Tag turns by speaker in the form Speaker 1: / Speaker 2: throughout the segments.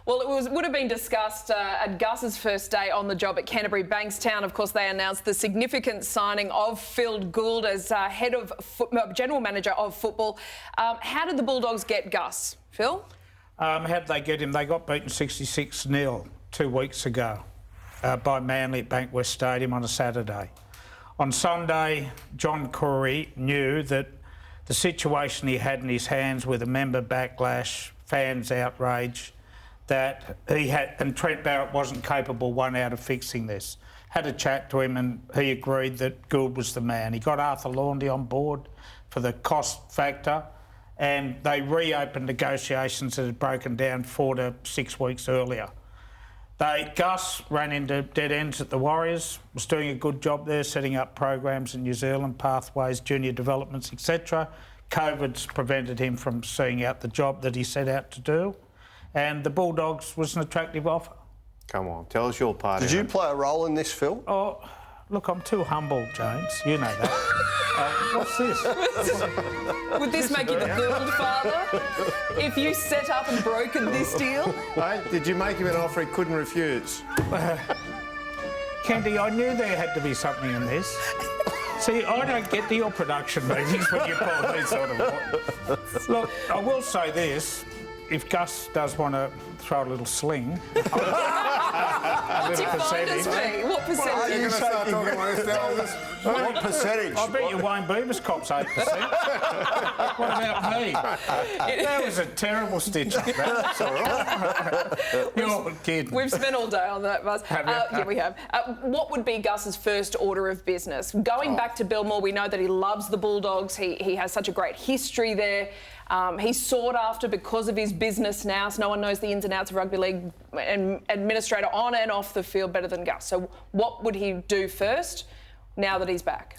Speaker 1: Well, it would have been discussed at Gus's first day on the job at Canterbury Bankstown. Of course, they announced the significant signing of Phil Gould as General Manager of Football. How did the Bulldogs get Gus, Phil?
Speaker 2: How did they get him? They got beaten 66-0 2 weeks ago by Manly at Bankwest Stadium on a Saturday. On Sunday, John Corey knew that the situation he had in his hands with a member backlash, fans outrage, that he had, and Trent Barrett wasn't capable, one out, of fixing this. Had a chat to him and he agreed that Gould was the man. He got Arthur Laundy on board for the cost factor, and they reopened negotiations that had broken down 4 to 6 weeks earlier. Gus ran into dead ends at the Warriors, was doing a good job there, setting up programs in New Zealand, pathways, junior developments, etc. COVID's prevented him from seeing out the job that he set out to do, and the Bulldogs was an attractive offer.
Speaker 3: Come on, tell us your part.
Speaker 4: Did you play a role in this, Phil?
Speaker 2: Oh, look, I'm too humble, James. You know that. What's this?
Speaker 1: Would this make you the Gould father if you set up and broken this deal?
Speaker 3: Hey, did you make him an offer he couldn't refuse?
Speaker 2: Candy, I knew there had to be something in this. See, I don't get to your production meetings when you call me sort of. Look, I will say this. If Gus does want to throw a little sling,
Speaker 1: What percentage? What percentage?
Speaker 4: What percentage?
Speaker 2: I bet you Wayne Beavis cops 8%. What about me? That was a terrible stitch up. That's all right. You're kidding.
Speaker 1: We've spent all day on that, Buzz. Yeah, we have. What would be Gus's first order of business? Going back to Bill Moore, we know that he loves the Bulldogs. He has such a great history there. He's sought after because of his business now, so no one knows the ins and outs of rugby league and administrator on and off the field better than Gus. So what would he do first now that he's back?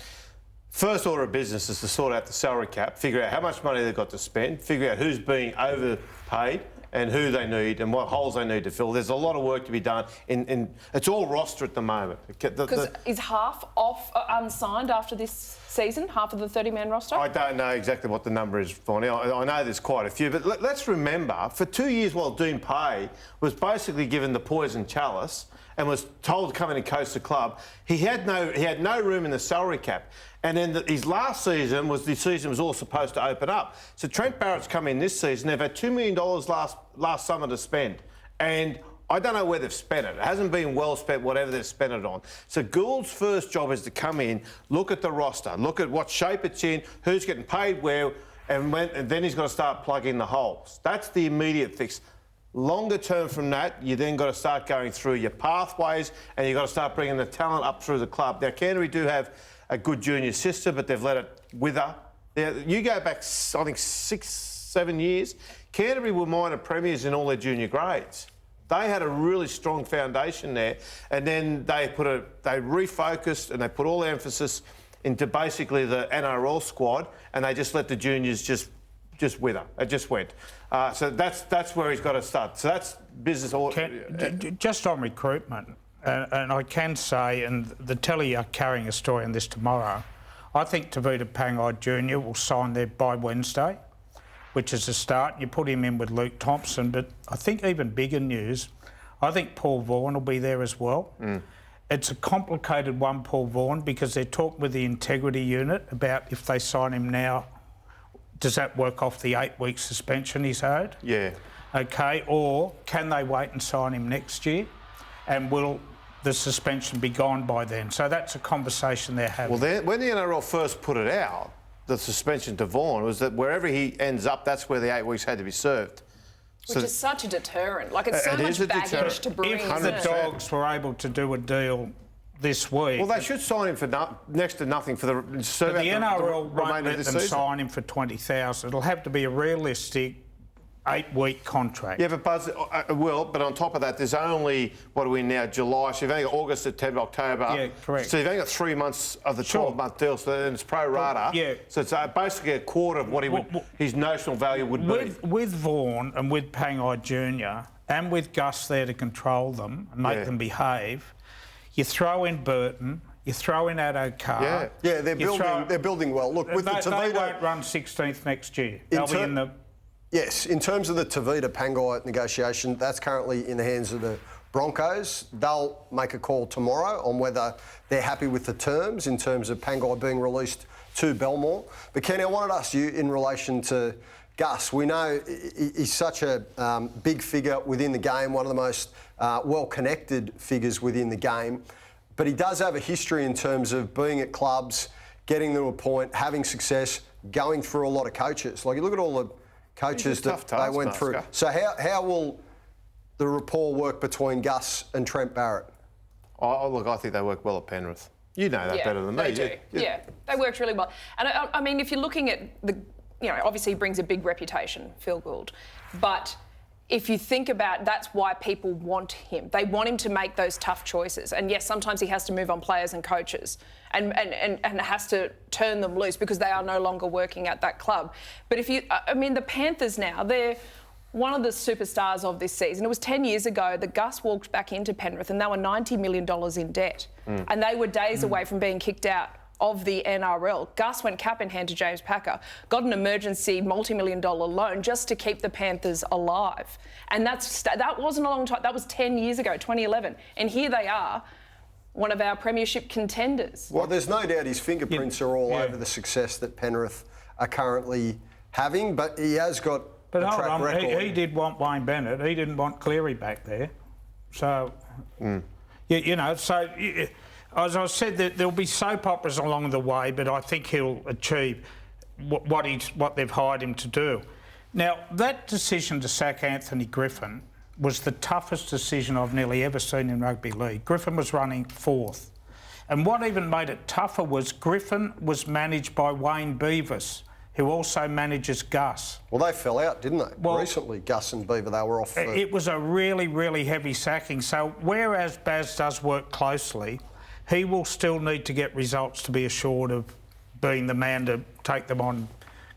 Speaker 3: First order of business is to sort out the salary cap, figure out how much money they've got to spend, figure out who's being overpaid and who they need and what holes they need to fill. There's a lot of work to be done. It's all roster at the moment.
Speaker 1: Because is half off unsigned after this season, half of the 30-man roster?
Speaker 3: I don't know exactly what the number is, Bonnie. I know there's quite a few, but let's remember, for 2 years while Dean Pay was basically given the poison chalice and was told to come in and coach the club, he had no room in the salary cap. And then his last season was the season was all supposed to open up. So Trent Barrett's come in this season. They've had $2 million last summer to spend. And I don't know where they've spent it. It hasn't been well spent, whatever they've spent it on. So Gould's first job is to come in, look at the roster, look at what shape it's in, who's getting paid where, and then he's got to start plugging the holes. That's the immediate fix. Longer term from that, you then got to start going through your pathways and you've got to start bringing the talent up through the club. Now, Canterbury do have a good junior system, but they've let it wither. You go back, I think, 6-7 years, Canterbury were minor premiers in all their junior grades. They had a really strong foundation there, and then they refocused and they put all the emphasis into basically the NRL squad, and they just let the juniors just wither. It just went. So that's where he's got to start. So that's business.
Speaker 2: Just on recruitment, and I can say, and the Telly are carrying a story on this tomorrow, I think Tavita Pangai Jr. will sign there by Wednesday, which is a start. You put him in with Luke Thompson, but I think even bigger news, I think Paul Vaughan will be there as well. It's a complicated one, Paul Vaughan, because they're talking with the integrity unit about if they sign him now, does that work off the 8-week suspension he's owed?
Speaker 3: Yeah.
Speaker 2: Okay, or can they wait and sign him next year? And will the suspension be gone by then? So that's a conversation they're having.
Speaker 3: Well, when the NRL first put it out, the suspension to Vaughan was that wherever he ends up, that's where the 8 weeks had to be served.
Speaker 1: Which is such a deterrent. Like, it's so much baggage to bring.
Speaker 2: If the Dogs were able to do a deal this week...
Speaker 3: Well, they should sign him for next to nothing for the...
Speaker 2: But the NRL won't let them sign him for $20,000. It'll have to be a realistic 8-week contract.
Speaker 3: Yeah, but Buzz, well, but on top of that, there's only, what are we now, July, so you've only got August, September, October.
Speaker 2: Yeah, correct.
Speaker 3: So you've only got 3 months of the 12-month deal, so then it's pro rata.
Speaker 2: Yeah.
Speaker 3: So it's basically a quarter of what his notional value would be.
Speaker 2: With Vaughan and with Pangai Jr. and with Gus there to control them and make them behave, you throw in Burton, you throw in Addo-Carr.
Speaker 4: Yeah, they're building well. Look, with
Speaker 2: they
Speaker 4: the Tavita...
Speaker 2: won't run 16th next year. They'll be in the...
Speaker 4: Yes, in terms of the Tavita Pangai negotiation, that's currently in the hands of the Broncos. They'll make a call tomorrow on whether they're happy with the terms in terms of Pangai being released to Belmore. But Kenny, I wanted to ask you in relation to Gus. We know he's such a big figure within the game, one of the most well-connected figures within the game. But he does have a history in terms of being at clubs, getting to a point, having success, going through a lot of coaches. Like, you look at all the coaches that they went through. So how will the rapport work between Gus and Trent Barrett?
Speaker 3: Oh, look, I think they work well at Penrith. You know that better than me.
Speaker 1: They do. Yeah, they worked really well. And I mean, if you're looking at the, obviously he brings a big reputation, Phil Gould, but if you think about, that's why people want him. They want him to make those tough choices. And yes, sometimes he has to move on players and coaches and has to turn them loose because they are no longer working at that club. But the Panthers now, they're one of the superstars of this season. It was 10 years ago that Gus walked back into Penrith and they were $90 million in debt. And they were days away from being kicked out of the NRL. Gus went cap in hand to James Packer, got an emergency multi-million-dollar loan just to keep the Panthers alive. And that wasn't a long time. That was 10 years ago, 2011. And here they are, one of our premiership contenders.
Speaker 4: Well, there's no doubt his fingerprints are all over the success that Penrith are currently having, but he has got a track record.
Speaker 2: He did want Wayne Bennett. He didn't want Cleary back there. So, as I said, there'll be soap operas along the way, but I think he'll achieve what they've hired him to do. Now, that decision to sack Anthony Griffin was the toughest decision I've nearly ever seen in rugby league. Griffin was running fourth. And what even made it tougher was Griffin was managed by Wayne Beavis, who also manages Gus.
Speaker 4: Well, they fell out, didn't they? Well, recently, Gus and Beaver, they were off.
Speaker 2: It was a really, really heavy sacking. So whereas Baz does work closely, he will still need to get results to be assured of being the man to take them on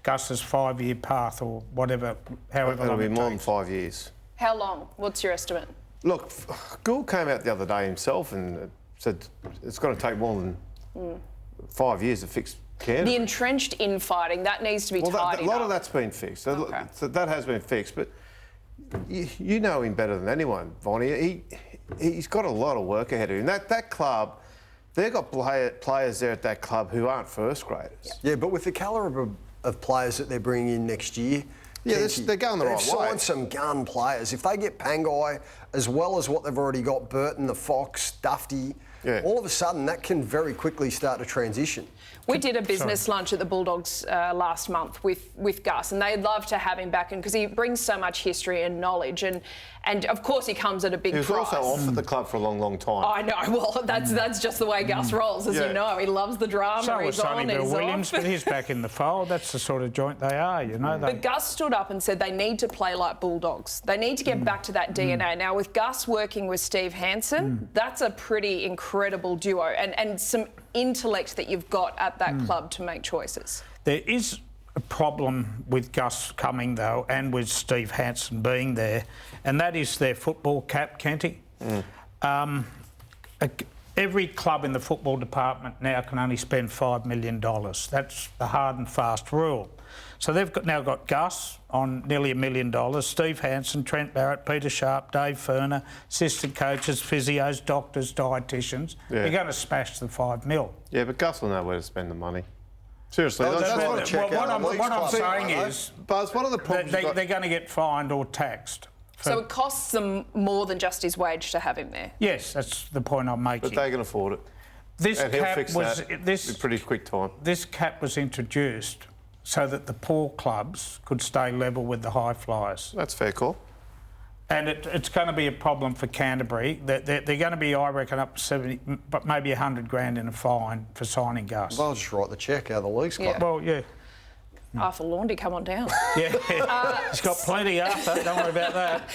Speaker 2: Gus's 5-year path or whatever, however long it takes.
Speaker 3: It'll be more than 5 years.
Speaker 1: How long? What's your estimate?
Speaker 3: Look, Gould came out the other day himself and said it's going to take more than 5 years to fix Canterbury.
Speaker 1: The entrenched infighting, that needs to be tidied up.
Speaker 3: A lot of that's been fixed. Okay. So that has been fixed, but you know him better than anyone, Vonnie. He's got a lot of work ahead of him. That club, they've got players there at that club who aren't first graders.
Speaker 4: Yeah, but with the calibre of players that they're bringing in next year,
Speaker 3: they're going the right way.
Speaker 4: They've signed some gun players. If they get Pangai, as well as what they've already got, Burton, the Fox, Dufty, all of a sudden that can very quickly start to transition.
Speaker 1: We did a business lunch at the Bulldogs last month with Gus, and they'd love to have him back because he brings so much history and knowledge, and of course he comes at a big price.
Speaker 3: He was also off at the club for a long, long time.
Speaker 1: I know. Well, that's just the way Gus rolls, as you know. He loves the drama.
Speaker 2: So
Speaker 1: he's
Speaker 2: was
Speaker 1: on,
Speaker 2: Sonny Bill
Speaker 1: he's
Speaker 2: Williams,
Speaker 1: off.
Speaker 2: but he's back in the fold. That's the sort of joint they are,
Speaker 1: But Gus stood up and said they need to play like Bulldogs. They need to get back to that DNA. Now, with Gus working with Steve Hansen, that's a pretty incredible duo, and some intellect that you've got at that club to make choices. There is a problem with Gus coming, though, and with Steve Hansen being there, and that is their football cap, Kenty. Every club in the football department now can only spend $5 million. That's the hard and fast rule. So they've now got Gus on nearly $1 million, Steve Hansen, Trent Barrett, Peter Sharp, Dave Furner, assistant coaches, physios, doctors, dietitians. They're going to smash the $5 million.
Speaker 3: Yeah, but Gus will know where to spend the money. Seriously.
Speaker 2: What I'm saying is,
Speaker 3: Buzz, what are the problems
Speaker 2: they're going to get fined or taxed.
Speaker 1: So it costs them more than just his wage to have him there?
Speaker 2: Yes, that's the point I'm making.
Speaker 3: But they can afford it.
Speaker 2: This
Speaker 3: and he'll
Speaker 2: cap
Speaker 3: fix
Speaker 2: was
Speaker 3: that
Speaker 2: this
Speaker 3: in pretty quick time.
Speaker 2: This cap was introduced so that the poor clubs could stay level with the high flyers.
Speaker 3: That's fair call.
Speaker 2: And it's going to be a problem for Canterbury. They're going to be, I reckon, up to 70, but maybe $100,000 in a fine for signing Gus.
Speaker 4: Well, I'll just write the cheque out of the league's club.
Speaker 2: Well, yeah.
Speaker 1: Arthur Laundy, come on down.
Speaker 2: Yeah, he's got plenty, Arthur. Don't worry about that.